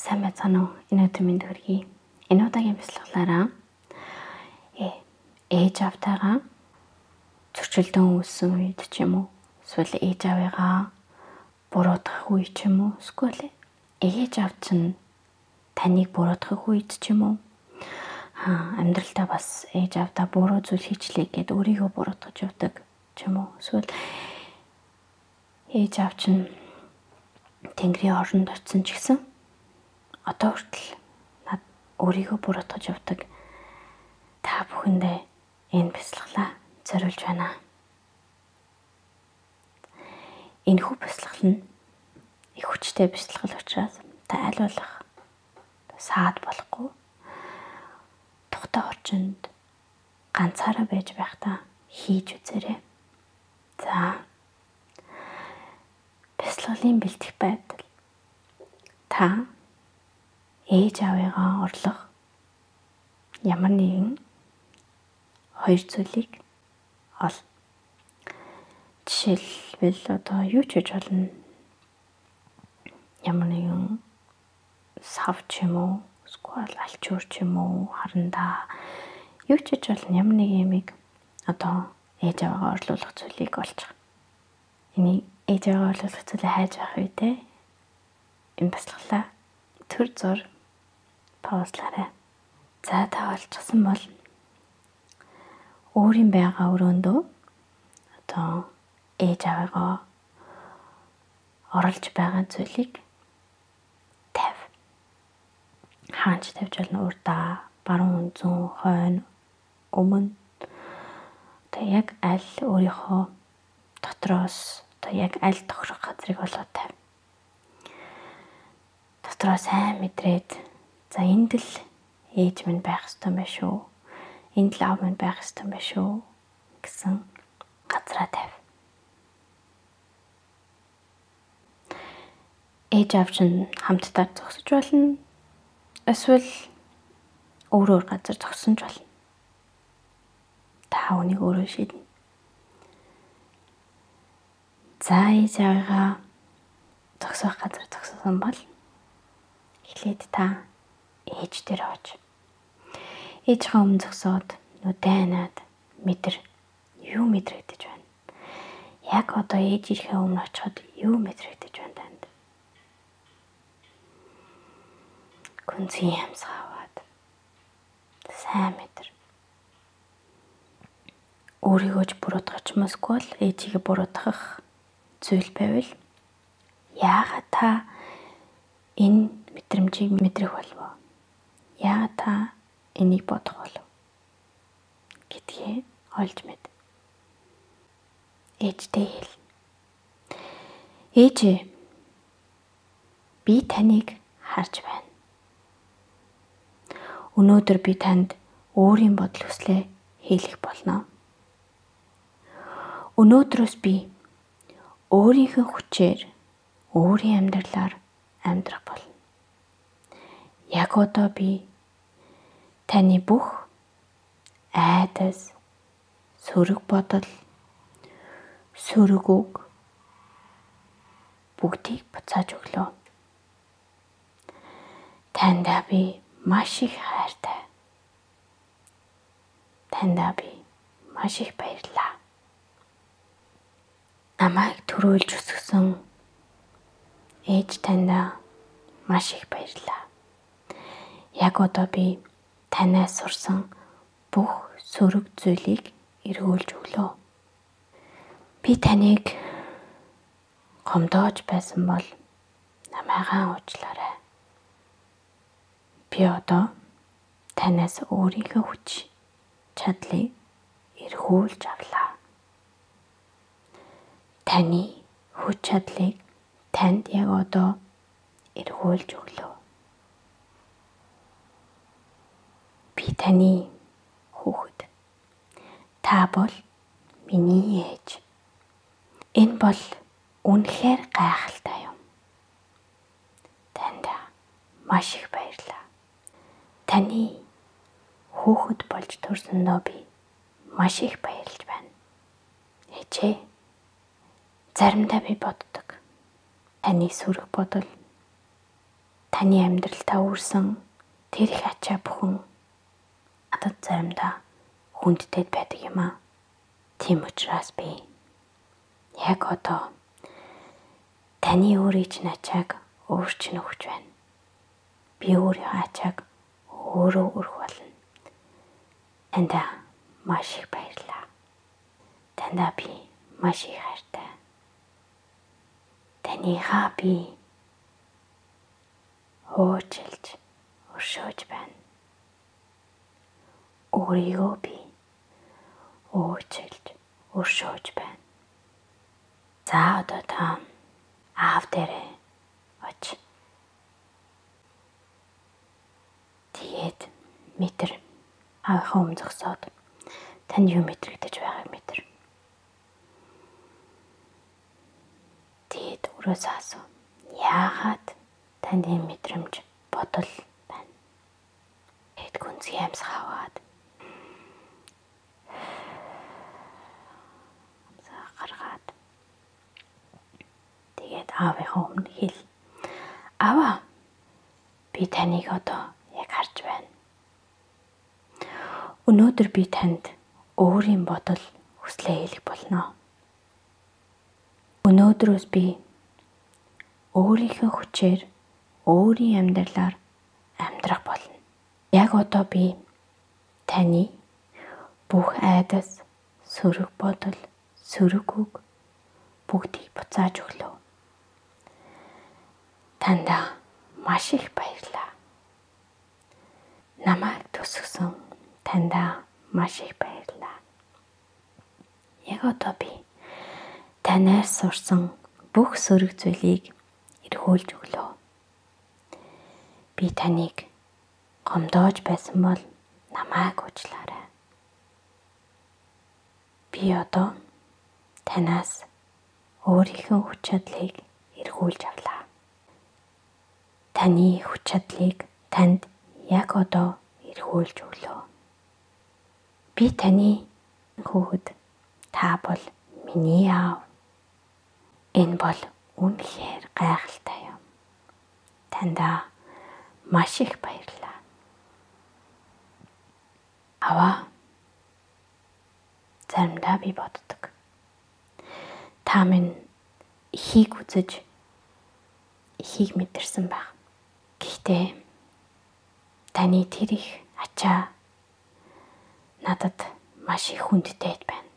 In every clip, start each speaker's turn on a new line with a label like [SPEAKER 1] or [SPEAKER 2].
[SPEAKER 1] Сайн байцгаана уу? Энэ өдөр минь төргий. Энэ удаагийн бяцлаглаараа ээж автайгаа зөрчилдөөн үүссэн үед ч юм уу, эсвэл ээж аваагаа буруутгах үед ч юм уу, эсвэл ээж аав чинь таныг буруутгах үед ч юм уу, амьдралдаа бас ээж аавдаа буруу зүйл хийчлээ гэд өөрийгөө буруутгаж явдаг ч юм уу, эсвэл ээж аав чинь Тэнгэрийн оронд очсон ч гэсэн одоо хүртэл над өөрийгөө буруутгаж явдаг. Та бүхэндээ энэ бяцлаглаа зориулж байна. Энэхүү бяцлал нь их хүчтэй бяцлал учраас та аль болох саад болохгүй тухтай орчинд ганцаараа байж байхдаа хийж үзээрэй. За бяцлаглалын бэлтгэх байдал. Та ээж аваагаа орлох ямар нэгэн хоёр зүйлийг ол. Жишээлбэл одоо юу ч хийж болно. Ямар нэгэн сав ч юм уу, эсвэл алчуур ч юм уу, харандаа юу ч хийж болно. Ямар нэг юмыг одоо ээж аваагаа орлуулах зүйлийг олж. Энийг ээж аваагаа орлуулах зүйлийг хайж байх үедээ энэ бяцлаглаа төр зур паузлаарай. За та олчихсан бол өөрийн байгаа өрөөндөө одоо ээж аваагаа оруулж байгаа зүйлийг тавь. Хаанч тавьж болно? Урдаа, баруун, зүүн, хойно, өмнө. Одоо яг аль өөрийнхөө дотроос одоо яг аль тохирох газрыг болоод тавь. Дотроо сайн мэдрээд за энд л ээж минь байх ёстой юм байна шүү. Энд л аав минь байх ёстой юм байна шүү гэсэн газраа тавь. Ээж аав чинь хамтдаа зогсож болно. Эсвэл өөр газар зогсон ч болно. Та үнийг өөрөө шийднэ. За ээж аваагаа зогсох газар зогссон бол эхлээд та ээж дээр очив. Ээжийнхээ өмнө зогсоод нүдэнаад юу мэдрэгдэж байна? Яг одоо ээжийнхээ өмнө очиход юу мэдрэгдэж байна танд? Гүнзгий ямсгаа аваад сайн мэдэр. Өөрийгөө ч буруутгах юм эсвэл ээжигээ буруутгах зүйл байвал яагаад та энэ мэдрэмжийг мэдрэх болов? Яагаад та энийг бодох болов? Гэдгээ олж мэд. Ээжтэй хэл. Ээжээ, би таныг харж байна. Өнөөдөр би танд өөрийн бодол хүслээ хэлэх болно. Өнөөдрөөс би өөрийнхөө хүчээр өөрийн амьдралаар амьдрах болно. Яг одоо би таны бүх айдас, сөрөг бодол, сөрөг үг бүгдийг буцааж өглөө. Тандаа би маш их хайртай. Тандаа би маш их баярлалаа. Намайг төрөөлж өсгсөн ээж тандаа маш их баярлалаа. Яг одоо би танаас сурсан бүх сөрөг зүйлийг эргүүлж өглөө. Би таныг гомдоож байсан бол намайгаа уучлаарай. Би одоо танаас өөрийнхөө хүч чадлыг эргүүлж авлаа. Таны хүч чадлыг танд яг одоо эргүүлж өглөө. Би таны хүүхэд. Та бол миний ээж. Энэ бол үнэхээр гайхалтай юм. Танд маш их баярлалаа. Таны хүүхэд болж төрсөндөө би маш их баярлж байна. Ээжээ, заримдаа би боддог. Таны сөрөг бодол, таны амьдралтаа үүрсэн тэр их ачаа бүхэн надад заримдаа хүндтэй байдаг юм аа. Тийм учраас би яг одоо таны өөрийн чинь ачааг өөрчнө өгч байна. Би өөрийнхөө ачааг өөрөө өргөх болно. Танда маш их баярлалаа. Тандаа би маш их хайртай. Танийхаа би хөөжилж өршөөж байна. Өөрийгөө би хөөжилж өршөөж байна. За одоо та аав дээрээ оч. Тэгээд метр аавынхаа өмнө зогсоод танд юу мэдрэгдэж байгааг мэдэр. Тэгээд өрөөсөө асуу. Яагаад танд ийм мэдрэмж бодол байна? Тэгэд гүнзгий амьсгаа аваад амсгаа гаргаад тэгээд аавынхаа өмнө хэл. Аваа. Би таныг одоо яг харж байна. Өнөөдөр би танд өөрийн бодол хүслээ хэлэх болно. Өнөөдрөөс би өөрийнхөө хүчээр өөрийн амьдралаар амьдрах болно. Яг одоо би таны бүх айдас, сөрөг бодол, сөрөг үг бүгдийг буцааж өглөө. Тандаа маш их баярлалаа. Намайг төсгсөн тандаа маш их баярлалаа. Яг одоо би танаас сурсан бүх сөрөг зүйлийг эргүүлж өглөө. Би таныг гомдоож байсан бол намайг уучлаарай. Би одоо танаас өөрийнхөө хүч чадлыг эргүүлж авлаа. Таны хүч чадлыг танд яг одоо эргүүлж өглөө. Би таны хүүхэд. Та бол миний аав. Энэ бол үнэхээр гайхалтай юм. Тандаа маш их баярлалаа. Аваа. Заримдаа би боддог. Та минь ихийг үзэж ихийг мэдэрсэн байх. Гэхдээ таны тэр их ачаа надад маш их хүндтэй байна.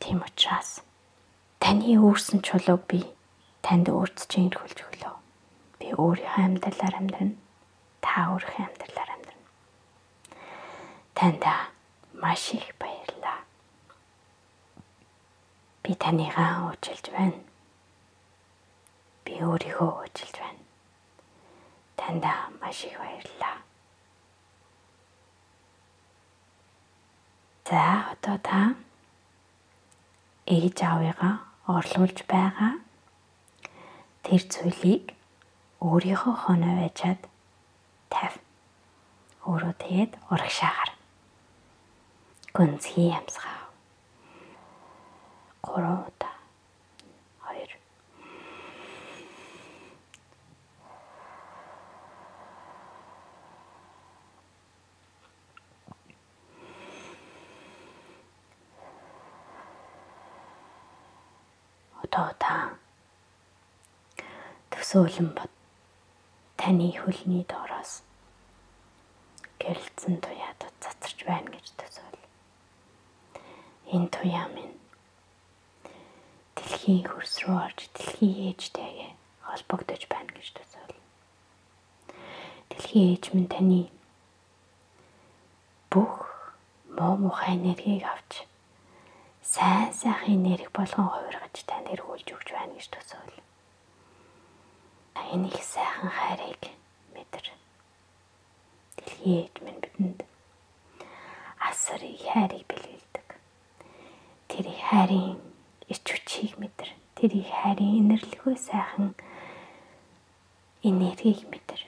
[SPEAKER 1] Тийм учраас таны өөрсөн чулууг би танд өөрчилж эргүүлж өглөө. Би өөрийнхөө амьдралаар амьдрна. Та өөрийнхөө амьдралаар амьдрна. Тандаа маш их баярлалаа. Би танийгаа уучлж байна. Би өөрийгөө уучлж байна. Тандаа маш их баярлалаа. За одоо та ээж аавыгаа орлуулж байгаа тэр зүйлийг өөрийнхөө хоноо байжаад тавь. Өөрөө тэгээд урагшаагаар. Гүнзгий амьсгаа. 3 удаа. 2. Одоо та төсөөлөн бод. Таны хөлний доороос гэрэлцэн туяад цацарч байна гэж төсөөл. Энэ туяа минь дэлхийн хөрс рүү орж дэлхийн ээжтэйгээ холбогдож байна гэж төсөөл. Дэлхийн ээж минь таны бүх муу мухай энергийг авч сайн сайхан энерги болгон хувиргаж танд эргүүлж өгч байна гэж төсөөл. Энэ их сайхан хайрыг мэдэр. Дэлхийн ээж минь бидэнд асар их хайрыг бэлгэлдэг. Тэр их хайрын ич хүчийг мэдэр. Тэр их хайрын инэрлэхүй сайхан энергийг мэдэр.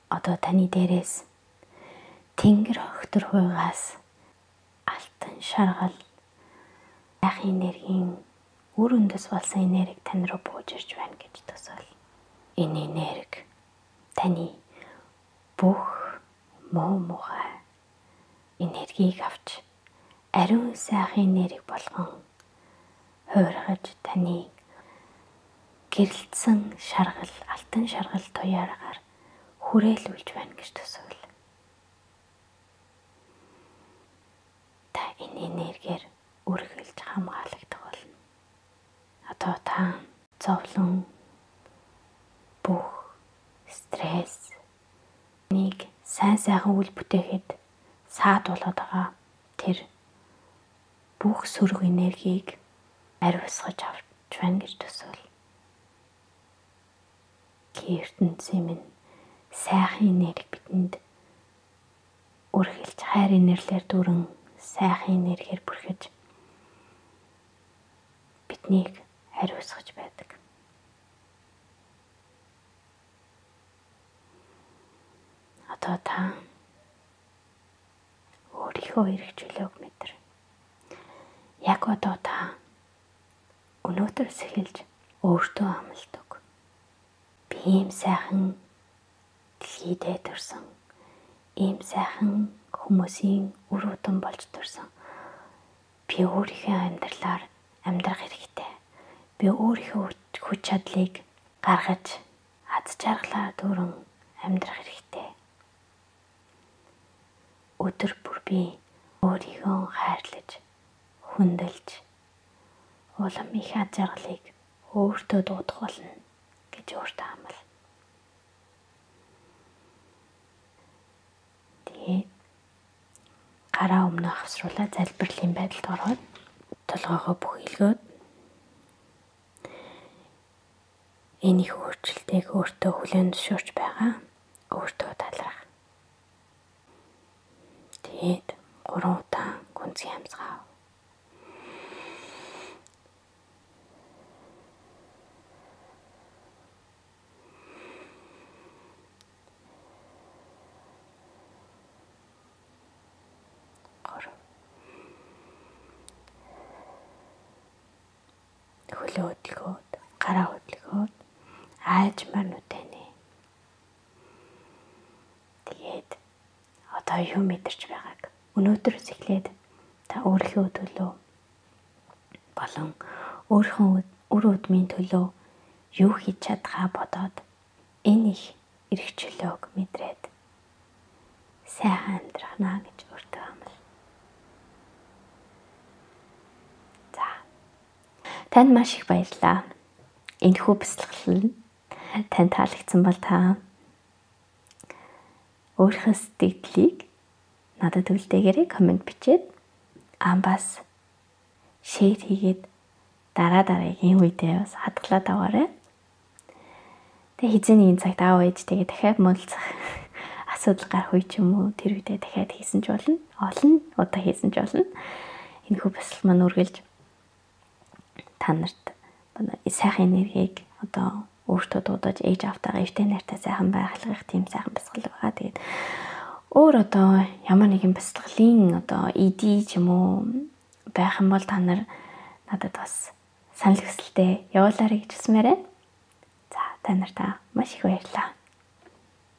[SPEAKER 1] Одоо таны дээрээс тэнгэр огтор хуйгаас алтан шаргал сайхан энергийн үр үндэс болсон энерги тань руу бууж ирж байна гэж төсөөл. энэ энерги таны бүх муухай энергийг авч ариун сайхан энерги болгон хуургаж таныг гэрэлтсэн шаргал, алтан шаргал туяаргаар хүрээлүүлж байна гэж төсөөл. Та энэ энергиэр үргэлж хамгаалагдах болно. Одоо та зовлон, бүх стресс нэг сайн сайхан үйл бүтээхэд саад болоод байгаа тэр бүх сөрөг энергийг ариусгаж авч байна гэж төсөөл. ертөнцийн минь сайхан энерги бидэнд үргэлж хайр энерлэр дүүрэн сайхан энергиэр бүрхэж биднийг ариусгаж байдаг. Одоо та өөрийнхөө эрх чөлөөг мэдэр. Яг одоо та өнөөдрөөс эхэлж өөртөө амлдаг. Би ийм сайхан дэлхийдээ төрсөн. Ийм сайхан хүмүүсийн үр удам болж төрсөн. Би өөрийнхөө амьдралаар амьдрах хэрэгтэй. Би өөрийнхөө хүч чадлыг гаргаж аз жаргалаар дүүрэн амьдрах хэрэгтэй. Өдөр бүр би өөрийгөө хайрлаж, хүндэлж, улам их аз жаргалыг өөртөө дуудах болно гэж өөртөө амлаа. Тэгээд гараа өмнө хавсруулаад залбирлын байдалд ороод толгоогоо бүхэлгөөд энэ их өөрчлөлтийг өөртөө хүлээн зөвшөөрч байгаа өөртөө талархах. Тэгээд 3 удаа гүнзгий амьсгаа. Хөлөө хөдөлгөөд, гараа хөдөлгөөд аажмаар нүдэнэ. Тэгээд одоо юу мэдэрч байгааг өнөөдрөөс эхлээд та өөрийнхөө төлөө болон өөрийнхөө үр өдмийн төлөө юу хийж чадхаа бодоод энэ их эрх чөлөөг мэдрээд сайхан амьдрахнаа гэж өөртөө амлаа. Танд маш их баярлалаа. Энэхүү бясалгал танд таалагдсан бол та өөрийнхөө сэтгэлийг надад үлдээгээрэй, комент бичээд бас шеэр хийгээд дараагийн үедээ бас хадгалаад аваарай. Тэгээ хизээний энэ цагт аав ээжтэйгээ дахиад муулзах асуудал гарах үе ч юм уу тэр үедээ дахиад хийсэн ч болно. Олон удаа хийсэн ч болно. Энэхүү бясалгал маань үргэлж та нарт сайхан энергийг одоо өөртөө дуудаж ээж автайгаа эвтэй найртай сайхан байхлах тийм сайхан бясалгал байгаа. Тэгээд өөр одоо ямар нэгэн бясалгалын одоо идэ ч юм уу байх юм бол та нар надад бас санал хүсэлтээ явуулаарай гэж хүсмээрээ. За та нартай маш их баярлалаа.